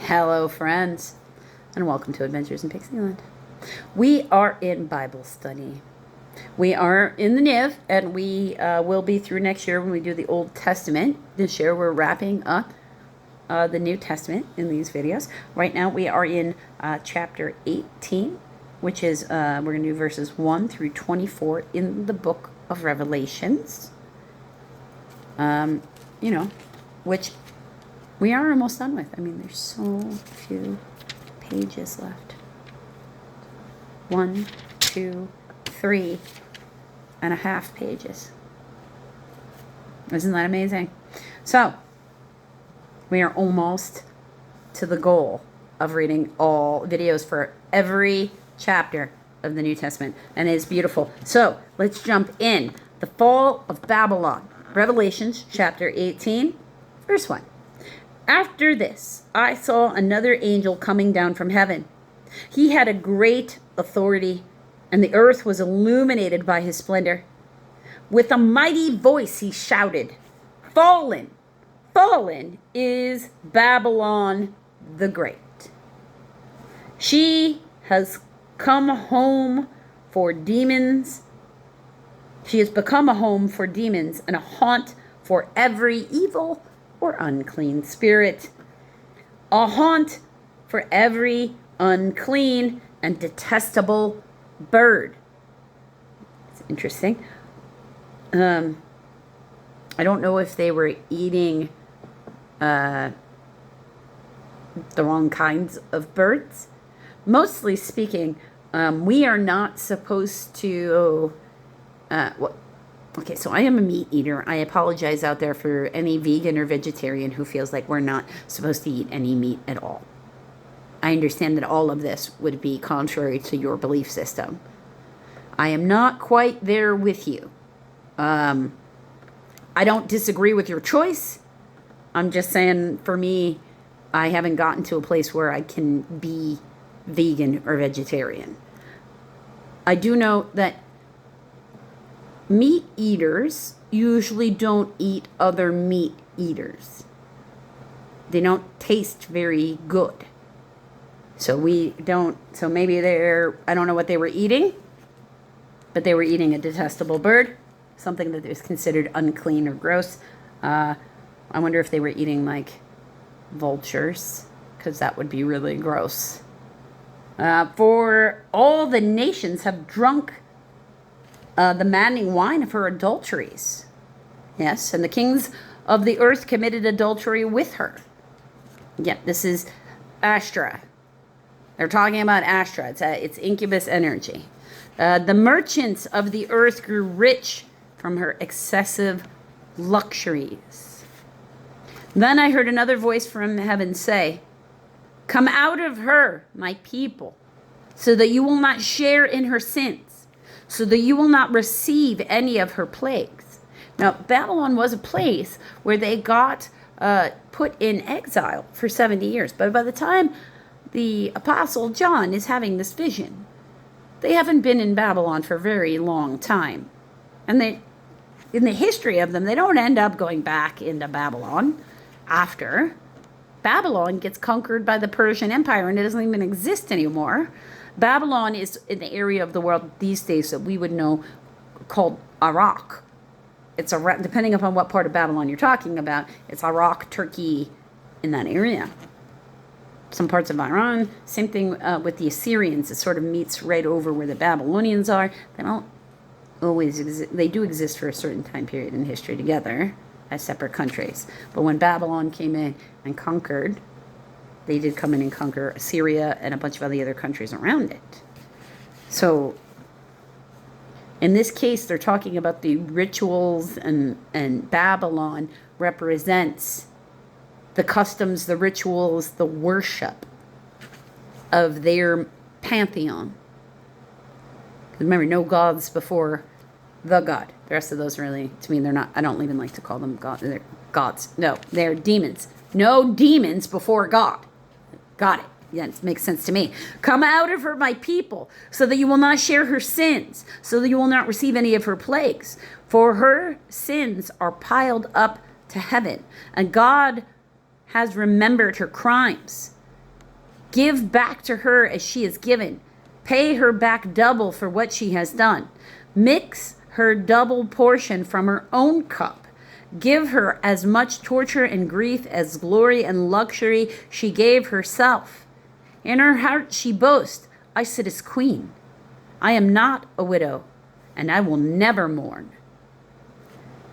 Hello, friends, and welcome to Adventures in Pixieland. We are in Bible study. We are in the NIV, and we will be through next year when we do the Old Testament. This year, we're wrapping up the New Testament in these videos. Right now, we are in chapter 18, which is, we're going to do verses 1 through 24 in the book of Revelations. Which we are almost done with. I mean, there's so few pages left. 1, 2, 3.5 pages. Isn't that amazing? So, we are almost to the goal of reading all videos for every chapter of the New Testament. And it is beautiful. So, let's jump in. The fall of Babylon. Revelations chapter 18, verse 1. After this, I saw another angel coming down from heaven. He had a great authority, and the earth was illuminated by his splendor. With a mighty voice he shouted, "Fallen, fallen is Babylon the Great. She has come home for demons. She has become a home for demons and a haunt for every evil or unclean spirit, a haunt for every unclean and detestable bird." It's interesting. I don't know if they were eating the wrong kinds of birds. Mostly speaking, we are not supposed to. Okay, so I am a meat eater. I apologize out there for any vegan or vegetarian who feels like we're not supposed to eat any meat at all. I understand that all of this would be contrary to your belief system. I am not quite there with you. I don't disagree with your choice. I'm just saying, for me, I haven't gotten to a place where I can be vegan or vegetarian. I do know that meat eaters usually don't eat other meat eaters. They don't taste very good. So maybe I don't know what they were eating, but they were eating a detestable bird, something that is considered unclean or gross. I wonder if they were eating like vultures, because that would be really gross. For all the nations have drunk the maddening wine of her adulteries. Yes, and the kings of the earth committed adultery with her. Yep, this is Astra. They're talking about Astra. It's incubus energy. The merchants of the earth grew rich from her excessive luxuries. Then I heard another voice from heaven say, "Come out of her, my people, so that you will not share in her sins, so that you will not receive any of her plagues." Now, Babylon was a place where they got put in exile for 70 years. But by the time the Apostle John is having this vision, they haven't been in Babylon for a very long time. And in the history of them, they don't end up going back into Babylon after. Babylon gets conquered by the Persian Empire, and it doesn't even exist anymore. Babylon is in the area of the world these days that we would know called Iraq. It's Iraq, depending upon what part of Babylon you're talking about. It's Iraq, Turkey, in that area. Some parts of Iran. Same thing with the Assyrians. It sort of meets right over where the Babylonians are. They don't always exist. They do exist for a certain time period in history together as separate countries. But when Babylon came in and conquered, they did come in and conquer Assyria and a bunch of other countries around it. So, in this case, they're talking about the rituals, and Babylon represents the customs, the rituals, the worship of their pantheon. Remember, no gods before the God. The rest of those really, to me, they're not, I don't even like to call them gods. They're gods. No, they're demons. No demons before God. Got it. Yeah, it makes sense to me. "Come out of her, my people, so that you will not share her sins, so that you will not receive any of her plagues. For her sins are piled up to heaven, and God has remembered her crimes. Give back to her as she has given. Pay her back double for what she has done. Mix her double portion from her own cup. Give her as much torture and grief as glory and luxury she gave herself. In her heart she boasts, I sit as queen. I am not a widow, and I will never mourn.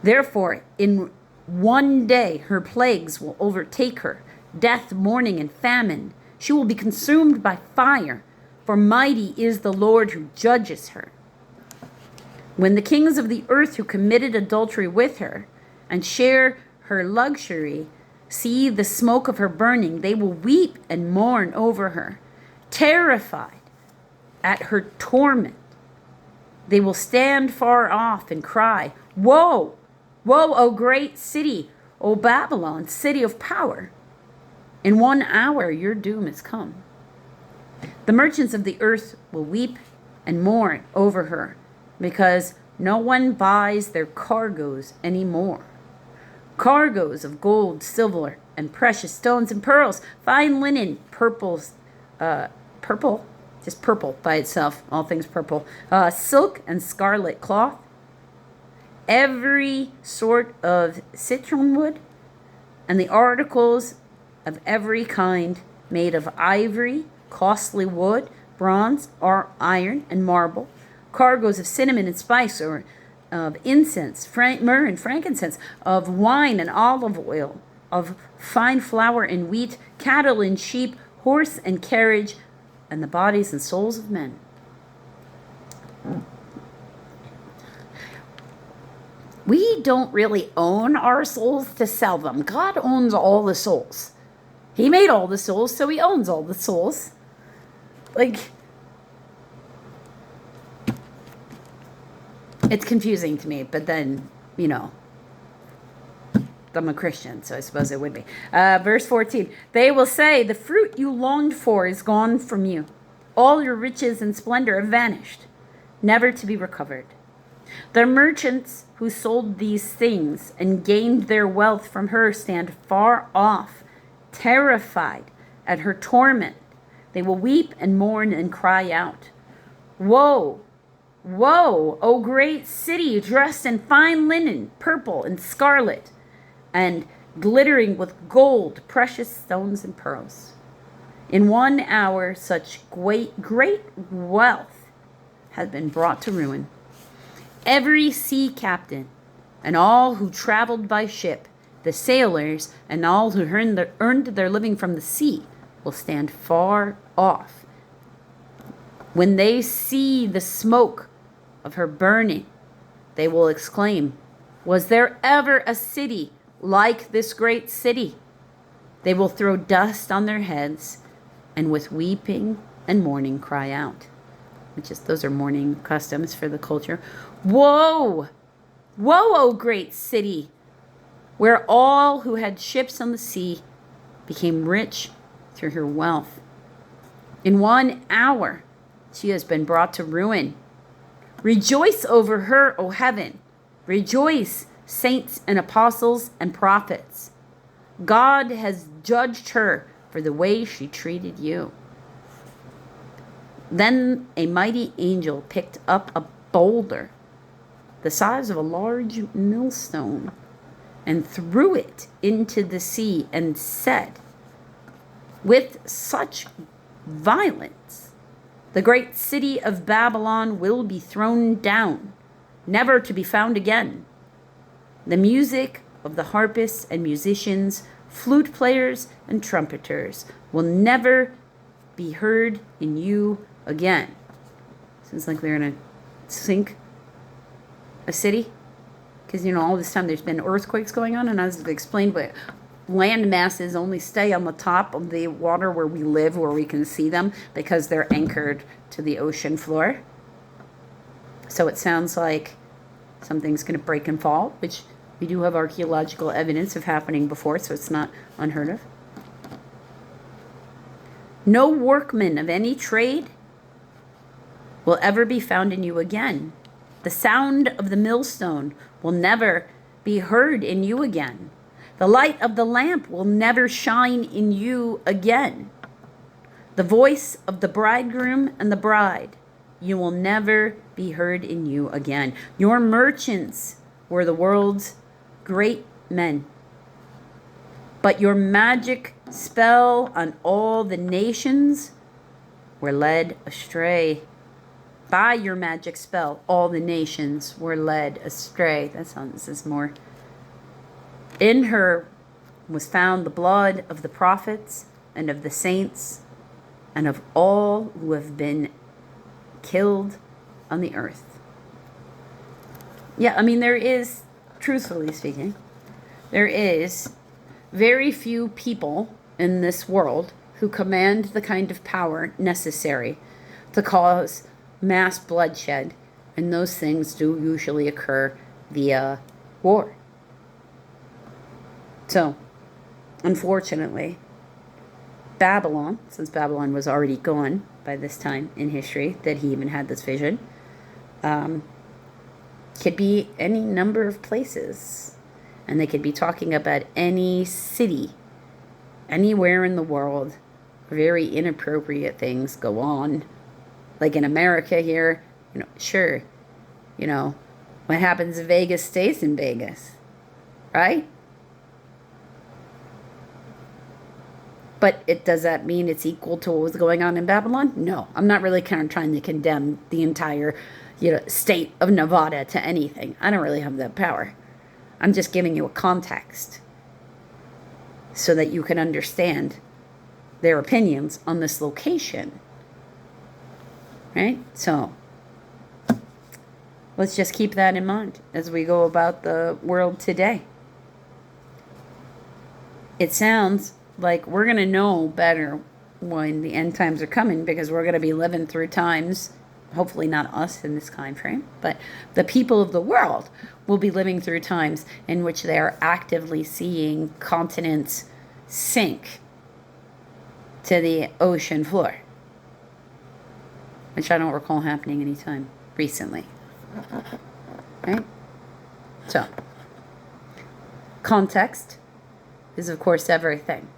Therefore, in one day her plagues will overtake her, death, mourning, and famine. She will be consumed by fire, for mighty is the Lord who judges her. When the kings of the earth who committed adultery with her and share her luxury see the smoke of her burning, they will weep and mourn over her, terrified at her torment. They will stand far off and cry, Woe! Woe, O great city, O Babylon, city of power! In 1 hour your doom is come. The merchants of the earth will weep and mourn over her, because no one buys their cargoes anymore. Cargoes of gold, silver, and precious stones and pearls, fine linen, purple, just purple by itself, all things purple, silk and scarlet cloth, every sort of citron wood, and the articles of every kind made of ivory, costly wood, bronze, or iron, and marble, cargoes of cinnamon and spice, or of incense, myrrh and frankincense, of wine and olive oil, of fine flour and wheat, cattle and sheep, horse and carriage, and the bodies and souls of men. We don't really own our souls to sell them. God owns all the souls. He made all the souls, so he owns all the souls. Like, it's confusing to me, but then, you know, I'm a Christian, so I suppose it would be. Verse 14, they will say, the fruit you longed for is gone from you. All your riches and splendor have vanished, never to be recovered. The merchants who sold these things and gained their wealth from her stand far off, terrified at her torment. They will weep and mourn and cry out, Woe! Woe, O great city, dressed in fine linen, purple and scarlet, and glittering with gold, precious stones, and pearls. In 1 hour, such great wealth has been brought to ruin. Every sea captain and all who traveled by ship, the sailors and all who earned their living from the sea, will stand far off. When they see the smoke of her burning, they will exclaim, Was there ever a city like this great city? They will throw dust on their heads and with weeping and mourning cry out. Those are mourning customs for the culture. Woe! Woe, O great city, where all who had ships on the sea became rich through her wealth. In 1 hour, she has been brought to ruin. Rejoice over her, O heaven. Rejoice, saints and apostles and prophets. God has judged her for the way she treated you. Then a mighty angel picked up a boulder the size of a large millstone and threw it into the sea and said, With such violence, the great city of Babylon will be thrown down, never to be found again. The music of the harpists and musicians, flute players and trumpeters will never be heard in you again. Seems like they're going to sink a city. Because, all this time there's been earthquakes going on, and as I've explained, but land masses only stay on the top of the water where we live, where we can see them, because they're anchored to the ocean floor. So it sounds like something's going to break and fall, which we do have archaeological evidence of happening before, so it's not unheard of. No workman of any trade will ever be found in you again. The sound of the millstone will never be heard in you again. The light of the lamp will never shine in you again. The voice of the bridegroom and the bride. You will never be heard in you again. Your merchants were the world's great men. But your magic spell on all the nations were led astray. By your magic spell, all the nations were led astray. This is more. In her was found the blood of the prophets and of the saints and of all who have been killed on the earth. Yeah, I mean, there is, truthfully speaking, there is very few people in this world who command the kind of power necessary to cause mass bloodshed, and those things do usually occur via war. So, unfortunately, Babylon, since Babylon was already gone by this time in history that he even had this vision, could be any number of places. And they could be talking about any city, anywhere in the world. Very inappropriate things go on. Like in America here, sure, what happens in Vegas stays in Vegas, right? But does that mean it's equal to what was going on in Babylon? No, I'm not really kind of trying to condemn the entire, state of Nevada to anything. I don't really have that power. I'm just giving you a context so that you can understand their opinions on this location. Right? So, let's just keep that in mind as we go about the world today. It sounds like we're going to know better when the end times are coming, because we're going to be living through times, hopefully not us in this time frame, but the people of the world will be living through times in which they are actively seeing continents sink to the ocean floor, which I don't recall happening anytime recently. Right? So, context is, of course, everything.